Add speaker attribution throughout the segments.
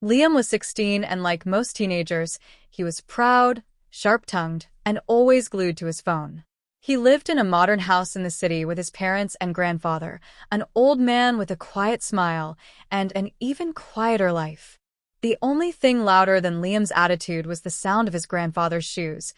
Speaker 1: Liam was 16 and like most teenagers, he was proud, sharp-tongued, and always glued to his phone. He lived in a modern house in the city with his parents and grandfather, an old man with a quiet smile and an even quieter life. The only thing louder than Liam's attitude was the sound of his grandfather's shoes,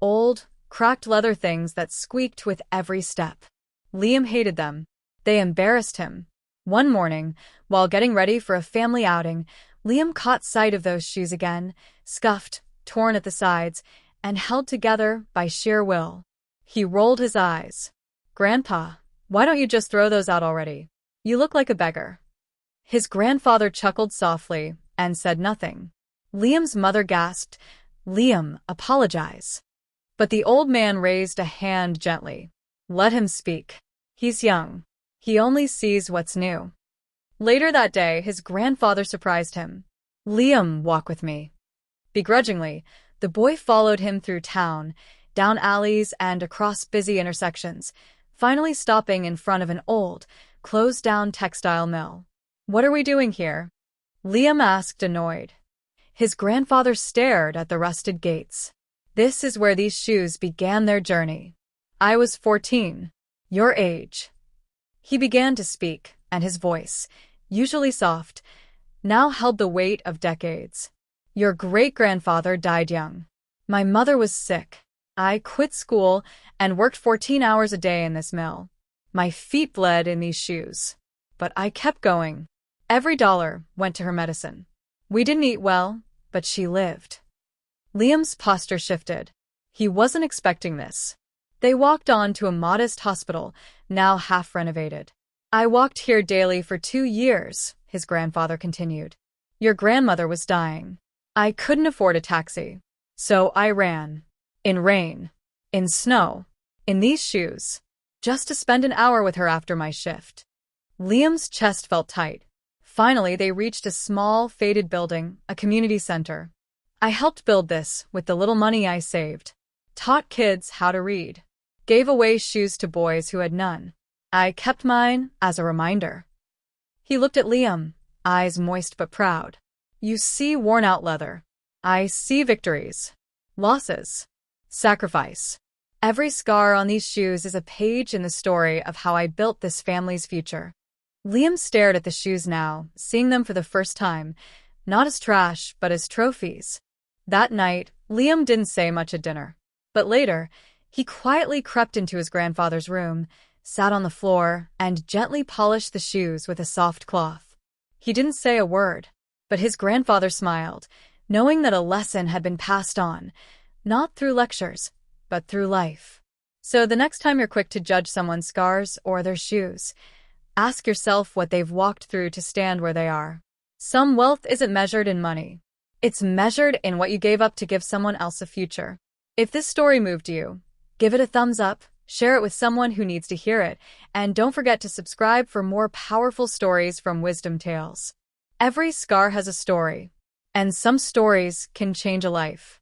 Speaker 1: old, cracked leather things that squeaked with every step. Liam hated them. They embarrassed him. One morning, while getting ready for a family outing, Liam caught sight of those shoes again, scuffed, torn at the sides, and held together by sheer will. He rolled his eyes. "Grandpa, why don't you just throw those out already? You look like a beggar." His grandfather chuckled softly and said nothing. Liam's mother gasped, "Liam, apologize." But the old man raised a hand gently. "Let him speak. He's young. He only sees what's new." Later that day, his grandfather surprised him. "Liam, walk with me." Begrudgingly, the boy followed him through town, down alleys and across busy intersections, finally stopping in front of an old, closed-down textile mill. "What are we doing here?" Liam asked, annoyed. His grandfather stared at the rusted gates. "This is where these shoes began their journey. I was 14. Your age." He began to speak, and his voice, usually soft, now held the weight of decades. "Your great-grandfather died young. My mother was sick. I quit school and worked 14 hours a day in this mill. My feet bled in these shoes. But I kept going. Every dollar went to her medicine. We didn't eat well, but she lived." Liam's posture shifted. He wasn't expecting this. They walked on to a modest hospital, now half-renovated. "I walked here daily for 2 years," his grandfather continued. "Your grandmother was dying. I couldn't afford a taxi. So I ran. In rain. In snow. In these shoes. Just to spend an hour with her after my shift." Liam's chest felt tight. Finally, they reached a small, faded building, a community center. "I helped build this with the little money I saved. Taught kids how to read. Gave away shoes to boys who had none. I kept mine as a reminder." He looked at Liam, eyes moist but proud. "You see worn-out leather. I see victories. Losses. Sacrifice. Every scar on these shoes is a page in the story of how I built this family's future." Liam stared at the shoes now, seeing them for the first time, not as trash, but as trophies. That night, Liam didn't say much at dinner. But later, he quietly crept into his grandfather's room, sat on the floor, and gently polished the shoes with a soft cloth. He didn't say a word, but his grandfather smiled, knowing that a lesson had been passed on, not through lectures, but through life. So the next time you're quick to judge someone's scars or their shoes, ask yourself what they've walked through to stand where they are. Some wealth isn't measured in money. It's measured in what you gave up to give someone else a future. If this story moved you, give it a thumbs up, share it with someone who needs to hear it, and don't forget to subscribe for more powerful stories from Wisdom Tales. Every scar has a story, and some stories can change a life.